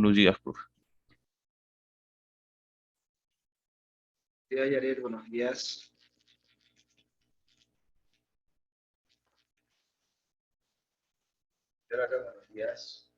Buenos días, profe. Hola, Yaret, buenos días. Hola, buenos días.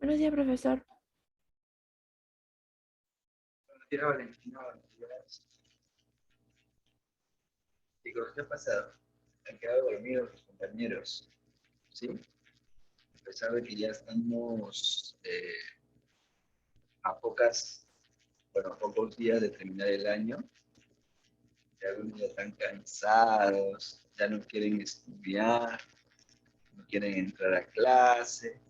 Buenos días, profesor. Buenos días, Valentina, buenos días. Chicos, ¿qué ha pasado? Han quedado dormidos los compañeros, ¿sí? A pesar de que ya estamos a a pocos días de terminar el año, ya algunos ya están cansados, ya no quieren estudiar, no quieren entrar a clase.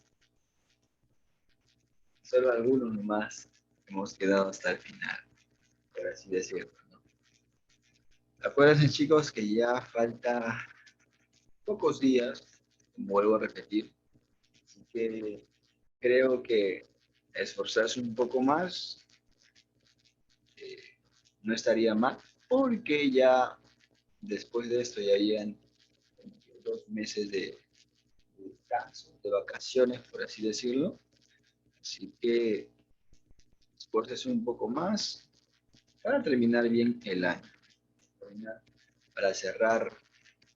Solo algunos nomás hemos quedado hasta el final, por así decirlo, ¿no? Acuérdense, chicos, que ya falta pocos días, vuelvo a repetir, así que creo que esforzarse un poco más eh, no estaría mal, porque ya después de esto ya hayan 2 meses de descanso, de vacaciones, por así decirlo, así que esfuerces un poco más para terminar bien el año. para cerrar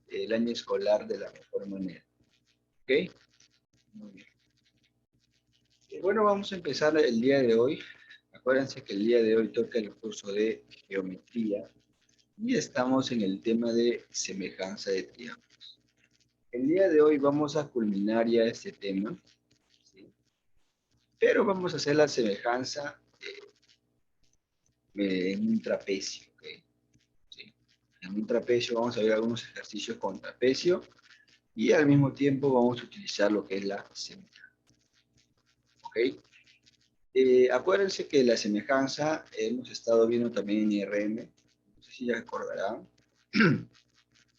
el año escolar de la mejor manera. ¿Ok? Muy bien. Bueno, vamos a empezar el día de hoy. Acuérdense que el día de hoy toca el curso de geometría y estamos en el tema de semejanza de triángulos. El día de hoy vamos a culminar ya este tema, ¿sí? Pero vamos a hacer la semejanza en un trapecio, ¿ok? ¿Sí? En un trapecio vamos a ver algunos ejercicios con trapecio y al mismo tiempo vamos a utilizar lo que es la semejanza, ¿ok? Acuérdense que la semejanza hemos estado viendo también en IRM, no sé si ya recordarán,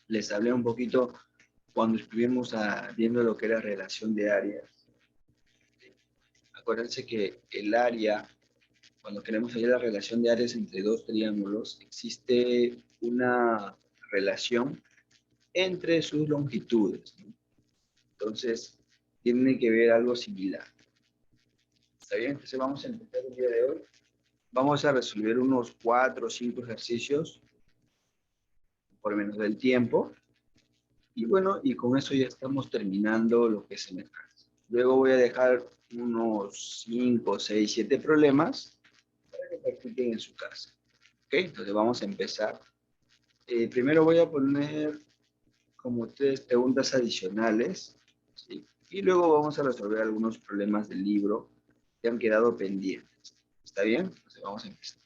les hablé un poquito cuando estuvimos viendo lo que era relación de áreas. Acuérdense que el área, cuando queremos hallar la relación de áreas entre dos triángulos, existe una relación entre sus longitudes, ¿no? Entonces, tiene que ver algo similar. ¿Está bien? Entonces vamos a empezar el día de hoy. Vamos a resolver unos 4 o 5 ejercicios por menos del tiempo. Y bueno, y con eso ya estamos terminando lo que es semejanza. Luego voy a dejar unos 5, 6, 7 problemas para que practiquen en su casa. ¿Ok? Entonces vamos a empezar. Primero voy a poner como 3 preguntas adicionales, ¿sí? Y luego vamos a resolver algunos problemas del libro que han quedado pendientes. ¿Está bien? Entonces vamos a empezar.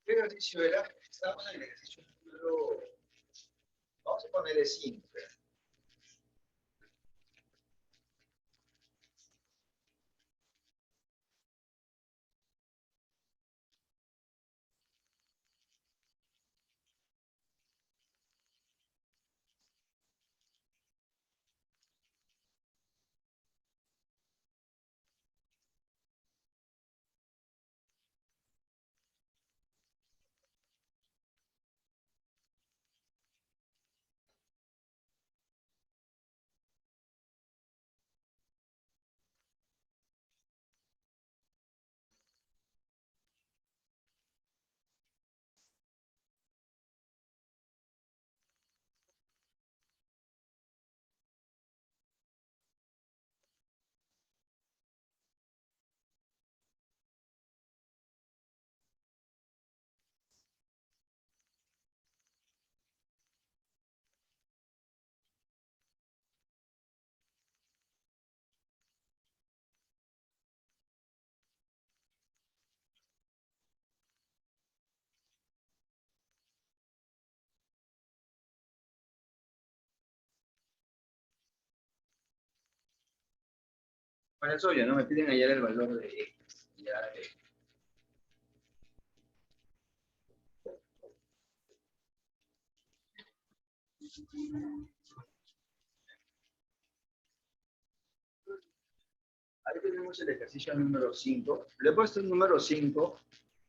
¿Qué ejercicio era? Estamos en el ejercicio número, vamos a ponerle 5. Bueno, eso ya no me piden hallar el valor de X. Ya, ahí tenemos el ejercicio número 5. Le he puesto el número 5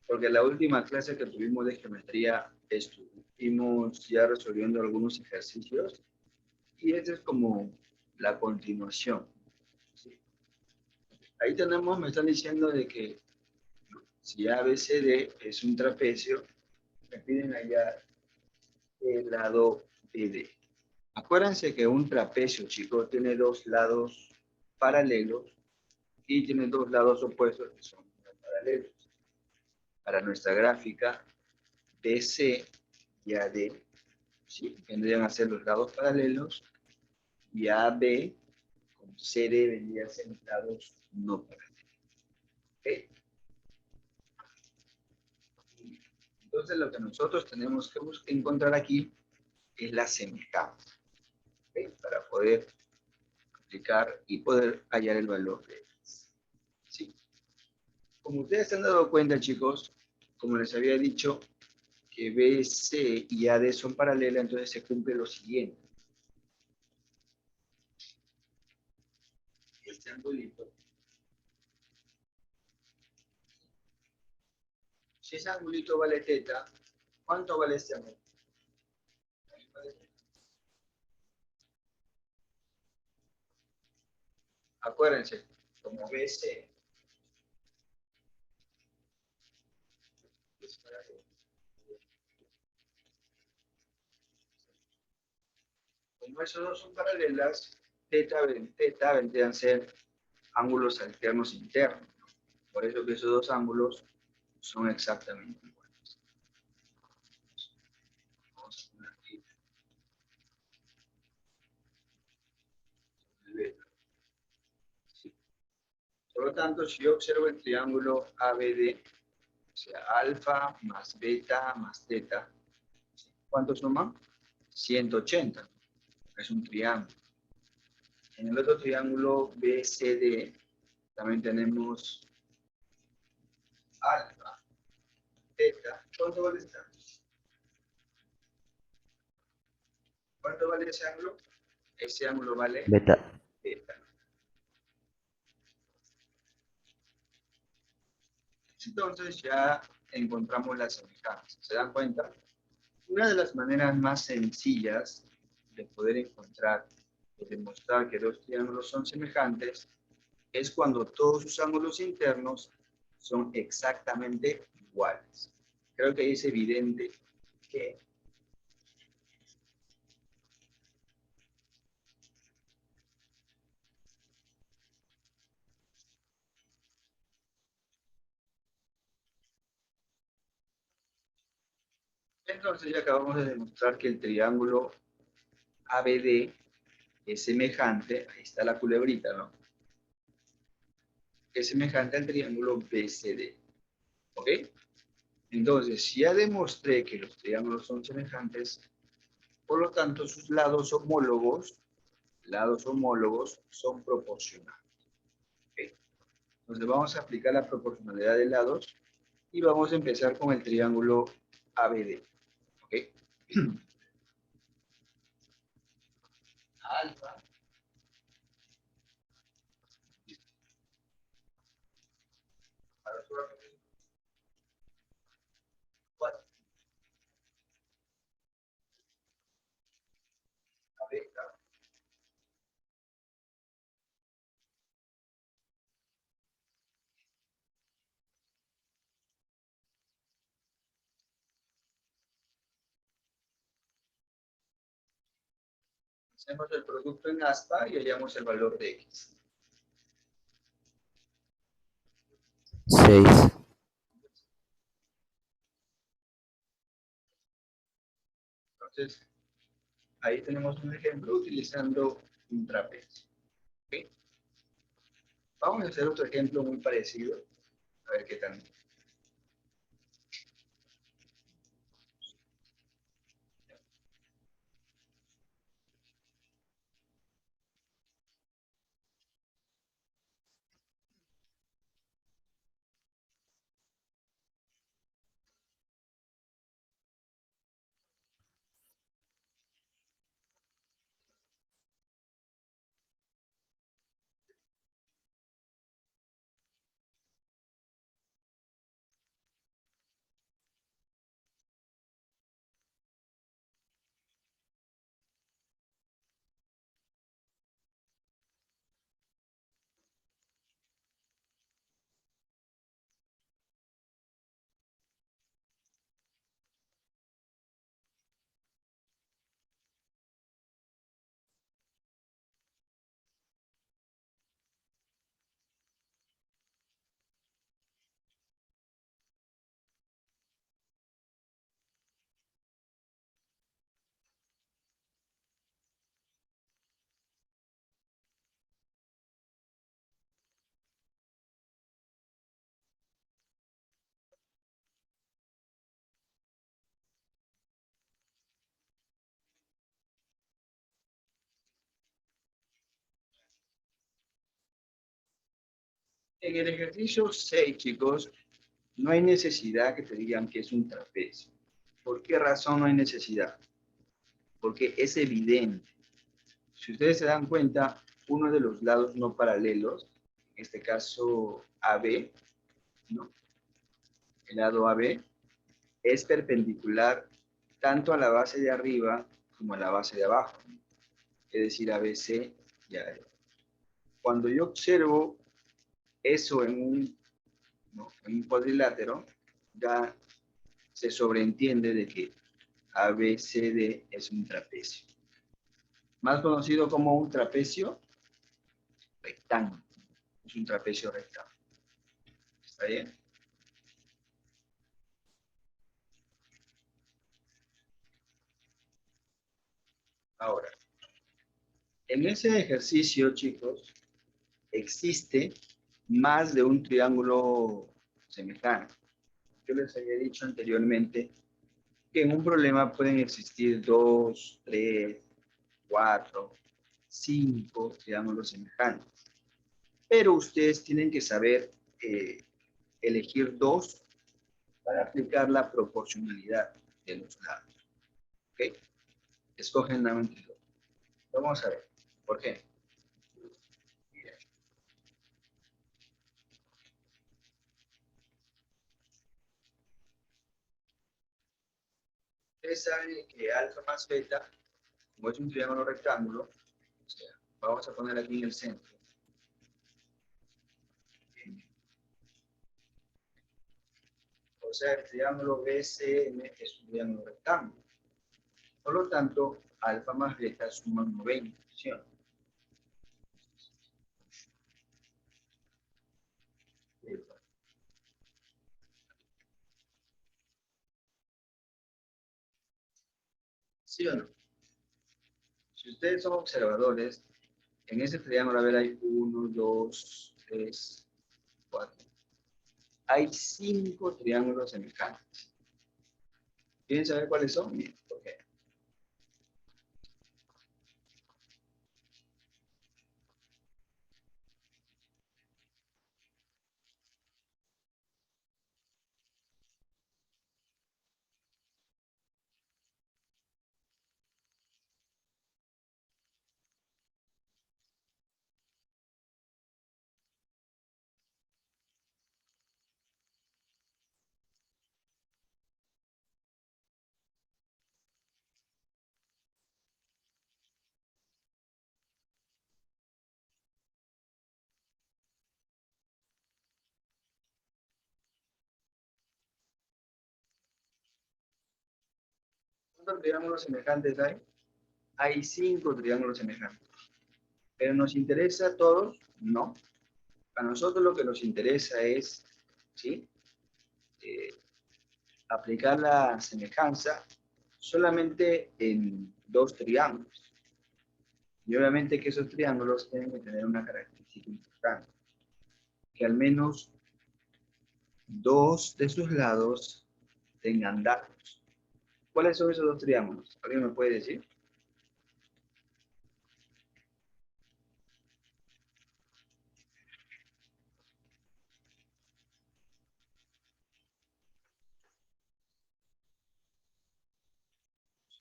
porque la última clase que tuvimos de geometría estuvimos ya resolviendo algunos ejercicios y este es como la continuación, ¿sí? Ahí tenemos, me están diciendo de que si ABCD es un trapecio, me piden hallar el lado BD. Acuérdense que un trapecio, chicos, tiene dos lados paralelos y tiene dos lados opuestos que son paralelos. Para nuestra gráfica, BC y AD, ¿sí? Vendrían a ser los lados paralelos y AB con CD vendrían a ser los lados no paralelos. ¿Okay? Entonces lo que nosotros tenemos que encontrar aquí es la semejanza, ¿ok? Para poder aplicar y poder hallar el valor de x. ¿Sí? Como ustedes se han dado cuenta, chicos, como les había dicho, que BC y AD son paralelas, entonces se cumple lo siguiente. Este angulito, si ese angulito vale θ, ¿cuánto vale este ángulo? Acuérdense, como BC es paralela, como esos dos son paralelas, θ vendrían a ser ángulos alternos internos. Por eso que esos dos ángulos son exactamente iguales. Vamos a poner aquí el beta. Sí. Por lo tanto, si yo observo el triángulo ABD, o sea, alfa más beta más teta, ¿cuánto suma? 180. Es un triángulo. En el otro triángulo BCD también tenemos alfa, teta. ¿Cuánto vale este ángulo? ¿Cuánto vale ese ángulo? Ese ángulo vale Beta. beta. Entonces ya encontramos la semejanza. ¿Se dan cuenta? Una de las maneras más sencillas de poder encontrar o demostrar que dos triángulos son semejantes es cuando todos sus ángulos internos son exactamente iguales. Creo que ahí es evidente que entonces ya acabamos de demostrar que el triángulo ABD es semejante, ahí está la culebrita, ¿no? Es semejante al triángulo BCD, ¿ok? Entonces, si ya demostré que los triángulos son semejantes, por lo tanto, sus lados homólogos son proporcionales. ¿Ok? Entonces, vamos a aplicar la proporcionalidad de lados y vamos a empezar con el triángulo ABD. ¿Ok? Alfa para solamente 4, beta. Hacemos el producto en aspa y hallamos el valor de x. 6. Entonces, ahí tenemos un ejemplo utilizando un trapecio. ¿Ok? Vamos a hacer otro ejemplo muy parecido. A ver qué tal. En el ejercicio 6, chicos, no hay necesidad que te digan que es un trapecio. ¿Por qué razón no hay necesidad? Porque es evidente. Si ustedes se dan cuenta, uno de los lados no paralelos, en este caso AB, ¿no? El lado AB, es perpendicular tanto a la base de arriba como a la base de abajo, es decir, ABC y AD. Cuando yo observo eso en un cuadrilátero, ya se sobreentiende de que ABCD es un trapecio. Más conocido como un trapecio rectángulo. Es un trapecio rectángulo. ¿Está bien? Ahora, en ese ejercicio, chicos, existe más de un triángulo semejante. Yo les había dicho anteriormente que en un problema pueden existir 2, 3, 4, 5 triángulos semejantes. Pero ustedes tienen que saber elegir dos para aplicar la proporcionalidad de los lados. ¿Ok? Escogen nuevamente dos. Vamos a ver. ¿Por qué? Miren. Ustedes saben que alfa más beta, como es un triángulo rectángulo, o sea, vamos a poner aquí en el centro. O sea, el triángulo BCM es un triángulo rectángulo. Por lo tanto, alfa más beta suman 90. ¿Sí o no? Si ustedes son observadores, en ese triángulo, a ver, hay 1, 2, 3, 4. Hay 5 triángulos semejantes. ¿Quieren saber cuáles son? Bien, ¿por qué? ¿Cuántos triángulos semejantes hay? Hay 5 triángulos semejantes. ¿Pero nos interesa a todos? No. A nosotros lo que nos interesa es, ¿sí? Aplicar la semejanza solamente en 2 triángulos. Y obviamente que esos triángulos tienen que tener una característica importante, que al menos 2 de sus lados tengan datos. ¿Cuáles son esos 2 triángulos? ¿Alguien me puede decir?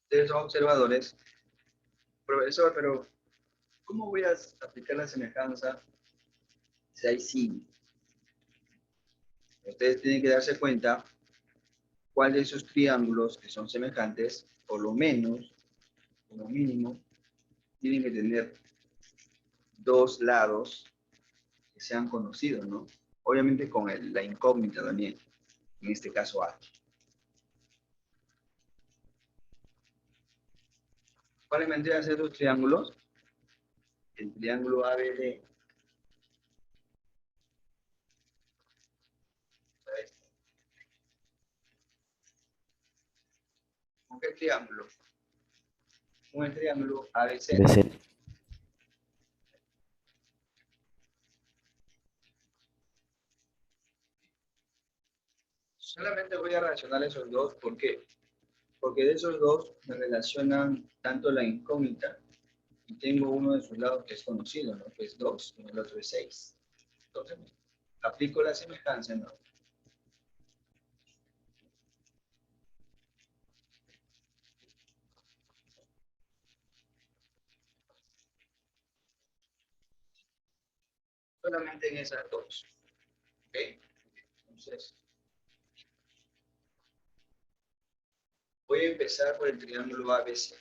Ustedes son observadores. Profesor, pero ¿cómo voy a aplicar la semejanza si hay 5? Ustedes tienen que darse cuenta cuál de esos triángulos que son semejantes, por lo menos, como mínimo, tienen que tener 2 lados que sean conocidos, ¿no? Obviamente con la incógnita también, en este caso H. ¿Cuáles vendrían a ser los triángulos? El triángulo ABD. ¿Con qué triángulo? Con el triángulo ABC. ABC. Solamente voy a relacionar esos dos. ¿Por qué? Porque de esos dos me relacionan tanto la incógnita y tengo uno de sus lados que es conocido, ¿no? Que es 2 y el otro es 6. Entonces, Aplico la semejanza, ¿no? Solamente en esas dos. ¿Ok? Entonces, voy a empezar por el triángulo ABC.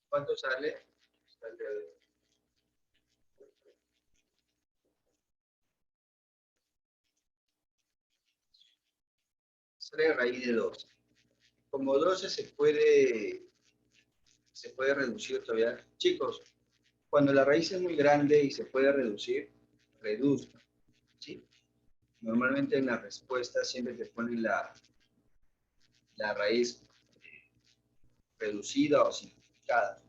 ¿Cuánto sale? Sale raíz de 12. Como 12 se puede reducir todavía. Chicos, cuando la raíz es muy grande y se puede reducir, reduzca. ¿Sí? Normalmente en la respuesta siempre te ponen la raíz reducida o simplificada.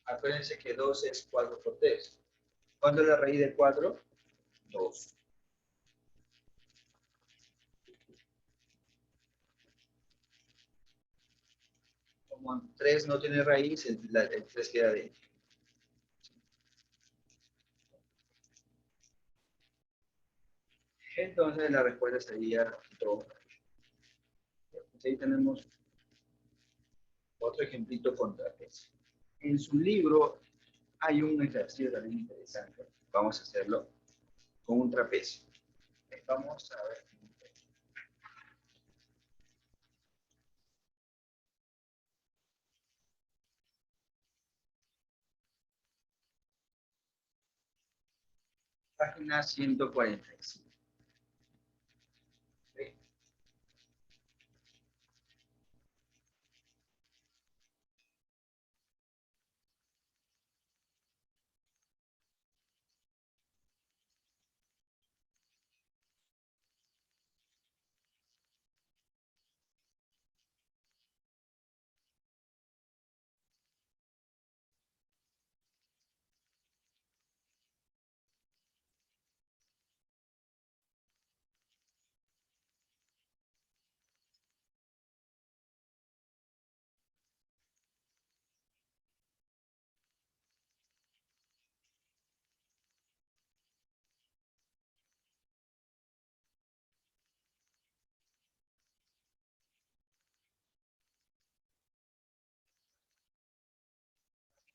Acuérdense que 2 es 4 por 3. ¿Cuánto es la raíz de 4? 2. Como 3 no tiene raíz, el 3 queda dentro. Entonces la respuesta sería 2. Entonces ahí tenemos otro ejemplito con trapecio. En su libro hay un ejercicio también interesante. Vamos a hacerlo con un trapecio. Vamos a ver. Página 145. ¿Sí?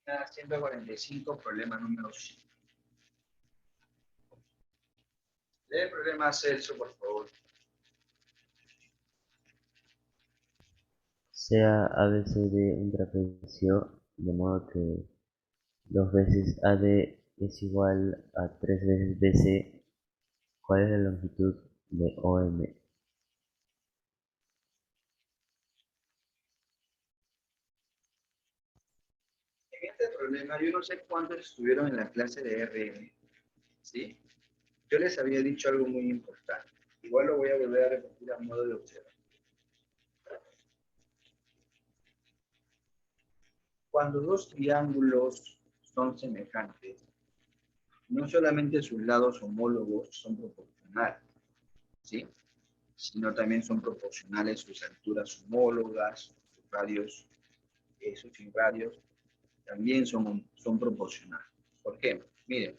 Página 145, problema número 5. Lee el problema Celso, por favor. Sea ABCD un trapecio, de modo que 2 veces AD es igual a 3 veces BC. ¿Cuál es la longitud de OM? En este problema, yo no sé cuántos estuvieron en la clase de RM, ¿sí? Yo les había dicho algo muy importante. Igual lo voy a volver a repetir a modo de observación. Cuando dos triángulos son semejantes, no solamente sus lados homólogos son proporcionales, ¿sí? Sino también son proporcionales sus alturas homólogas, sus radios, sus irradios, también son proporcionales. ¿Por qué? Miren,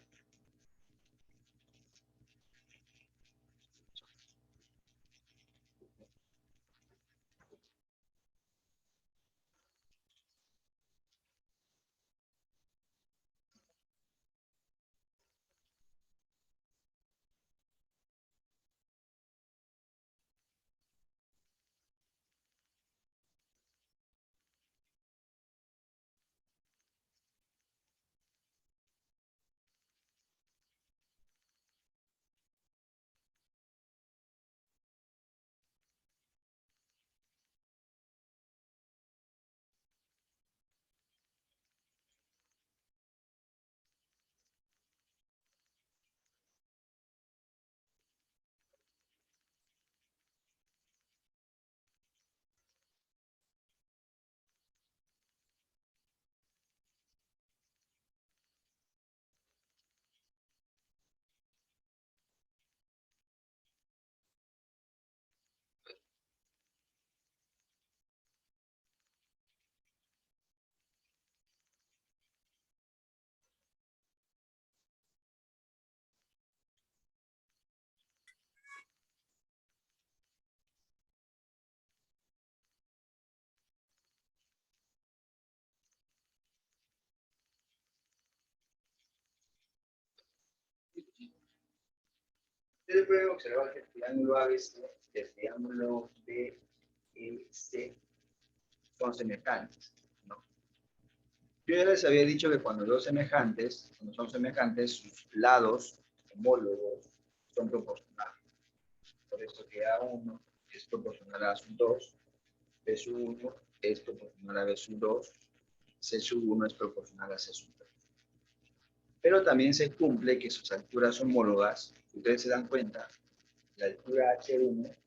Ustedes pueden observar que el triángulo ABC y el triángulo BEC son semejantes, ¿no? Yo ya les había dicho que cuando son semejantes, sus lados homólogos son proporcionales. Por eso que A1 es proporcional a A2, B sub 1 es proporcional a B sub 2, C sub 1 es proporcional a C sub 3. Pero también se cumple que sus alturas homólogas, ustedes se dan cuenta, la altura H1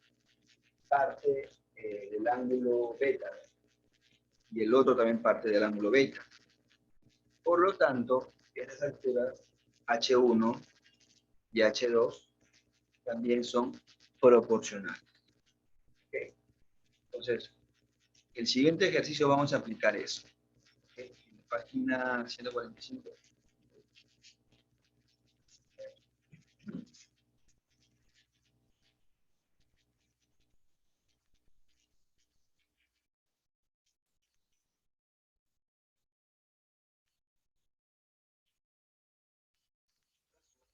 parte del ángulo beta y el otro también parte del ángulo beta. Por lo tanto, estas alturas H1 y H2 también son proporcionales. ¿Okay? Entonces, el siguiente ejercicio vamos a aplicar eso. ¿Okay? En la página 145.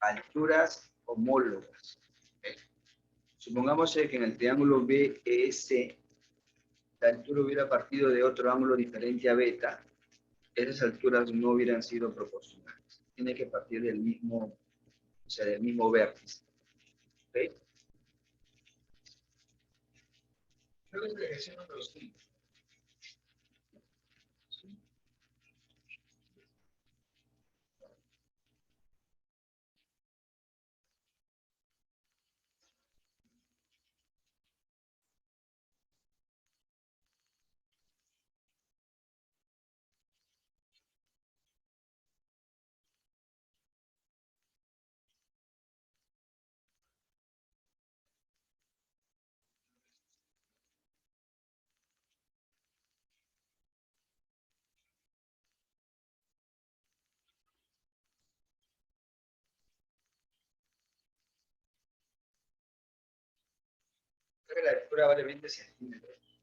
Alturas homólogas. ¿Okay? Supongamos que en el triángulo BEC la altura hubiera partido de otro ángulo diferente a beta, esas alturas no hubieran sido proporcionales. Tiene que partir del mismo, o sea, del mismo vértice. ¿Okay? Creo que este ejercicio no lo escribo. Creo que la altura vale 20 centímetros.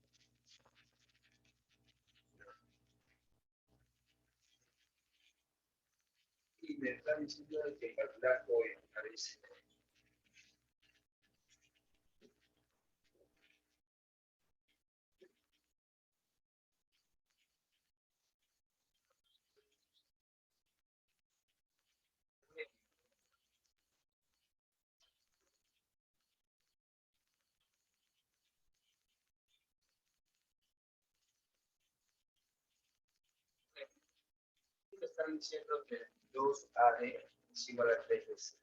Y me están diciendo que calcular hoy a veces. Me están diciendo que 2AD es igual a 3DC.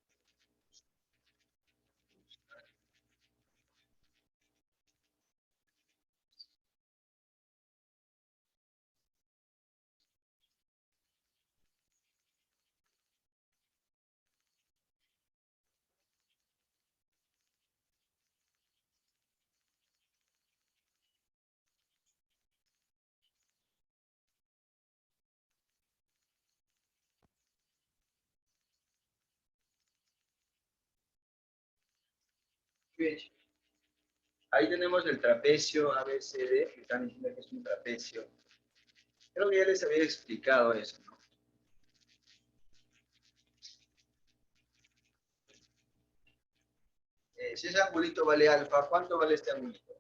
Bien. Ahí tenemos el trapecio ABCD, que están diciendo que es un trapecio. Creo que ya les había explicado eso, ¿no? Si ese angulito vale alfa, ¿cuánto vale este angulito?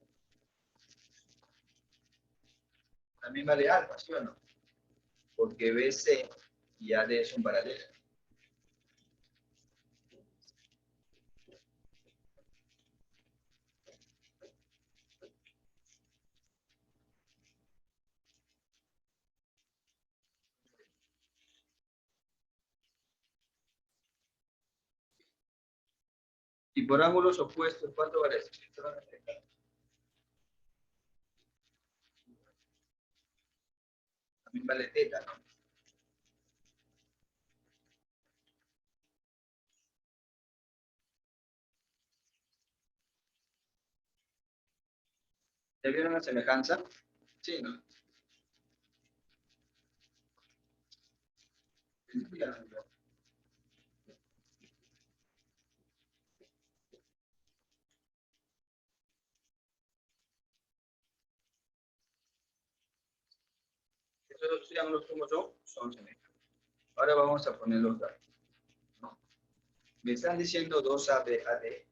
También vale alfa, ¿sí o no? Porque BC y AD son paralelas. Y por ángulos opuestos, ¿cuánto vale esto? También vale teta, ¿no? ¿Ya vieron la semejanza? Sí, ¿no? Estos dos triángulos, ¿cómo son? Son semejantes. Ahora vamos a poner los datos, ¿no? Me están diciendo 2ABAD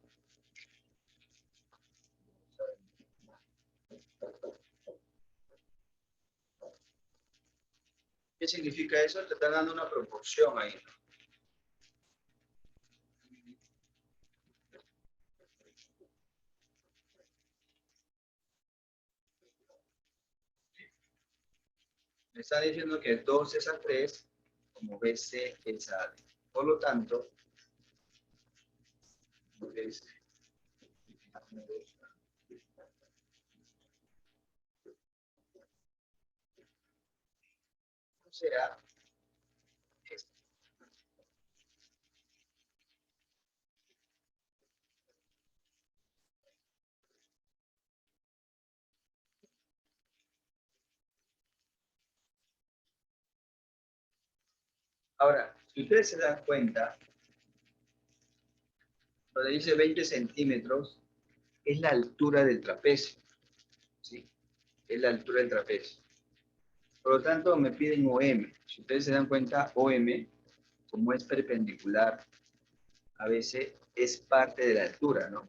significa eso? Te están dando una proporción ahí, ¿no? Me está diciendo que 2 es a 3, como BC es a D. Por lo tanto, BC será esto. Ahora, si ustedes se dan cuenta, donde dice 20 centímetros, es la altura del trapecio, ¿sí? Es la altura del trapecio. Por lo tanto, me piden OM. Si ustedes se dan cuenta, OM, como es perpendicular, a veces es parte de la altura, ¿no?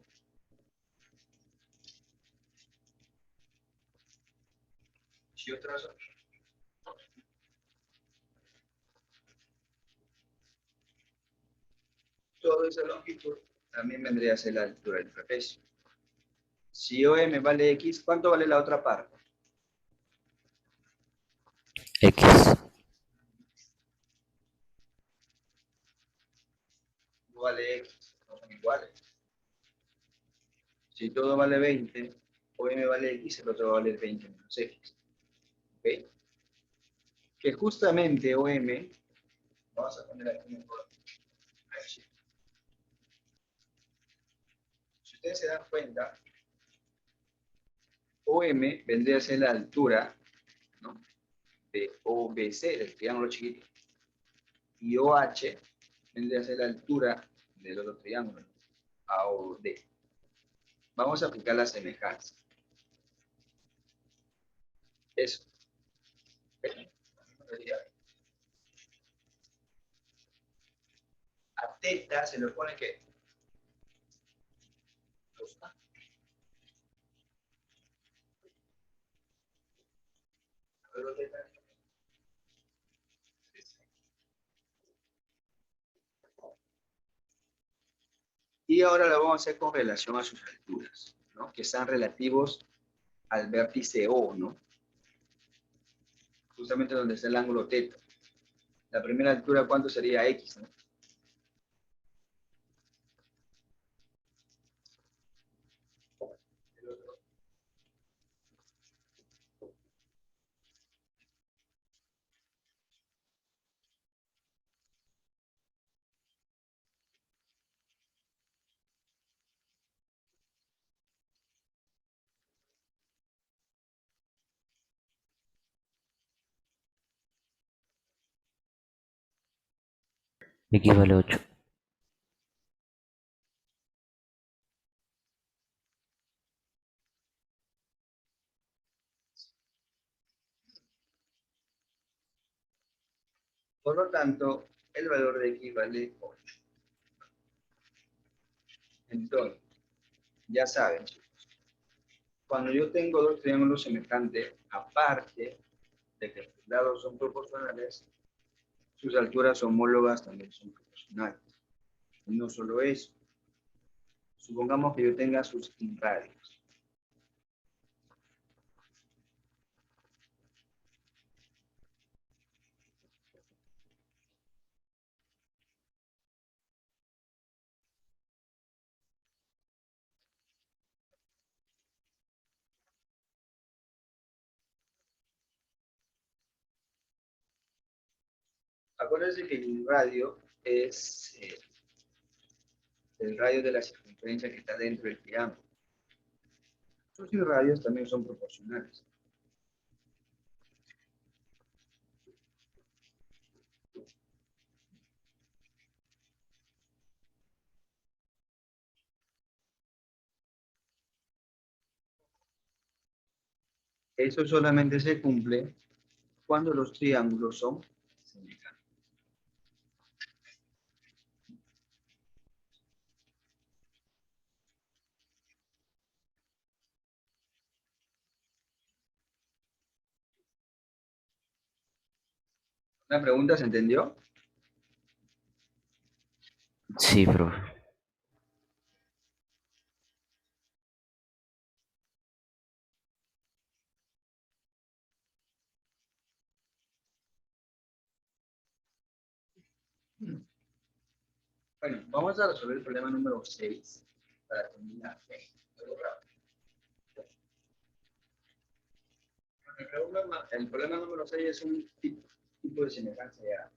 Si yo trazo toda esa longitud, también vendría a ser la altura del trapecio. Si OM vale X, ¿cuánto vale la otra parte? X. No vale X, no son iguales. Si todo vale 20, OM vale X, el otro va a valer 20 menos X. ¿Ok? Que justamente OM, vamos a poner aquí mejor. Si ustedes se dan cuenta, OM vendría a ser la altura, ¿no?, de OBC, del triángulo chiquito. Y OH vendría a ser la altura del otro triángulo, AOD. Vamos a aplicar la semejanza. Eso. A teta se le pone que y ahora lo vamos a hacer con relación a sus alturas, ¿no?, que están relativos al vértice O, ¿no? Justamente donde está el ángulo teta. La primera altura, ¿cuánto sería X, ¿no? X vale 8. Por lo tanto, el valor de X vale 8. Entonces, ya saben, cuando yo tengo dos triángulos semejantes, aparte de que sus lados son proporcionales, sus alturas homólogas también son proporcionales. Y no solo eso. Supongamos que yo tenga sus radios. Acuérdense que el radio es el radio de la circunferencia que está dentro del triángulo. Sus radios también son proporcionales. Eso solamente se cumple cuando los triángulos son semejantes. ¿Una pregunta se entendió? Sí, profe. Bueno, vamos a resolver el problema número 6 para terminar. Algo rápido. El problema número 6 es un tipo de semejanza ya.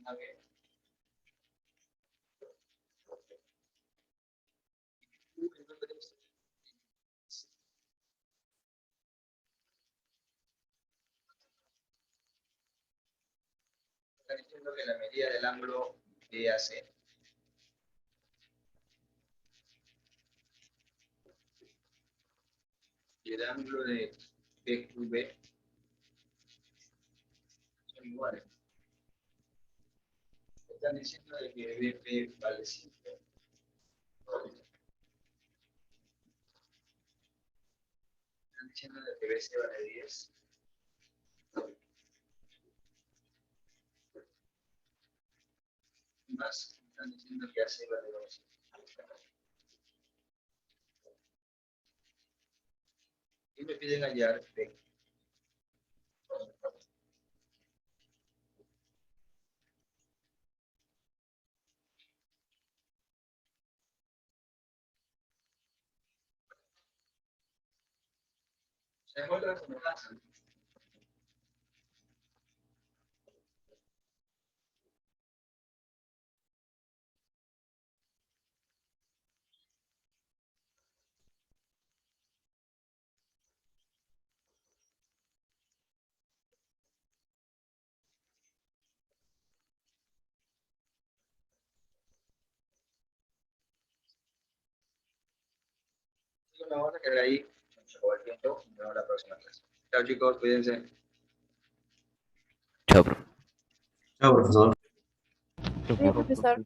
A ver, está diciendo que la medida del ángulo BAC y el ángulo de BQB son iguales. Están diciendo de que BP vale 5. Están diciendo de que BC vale 10. Más están diciendo que AC vale 12. Y me piden hallar B. Se encuentra semejanza. Vamos a quedar ahí. Se acabó el tiempo. Nos vemos la próxima clase. Chao chicos, cuídense. Chao, profe. Chao, profesor. Adiós, profesor.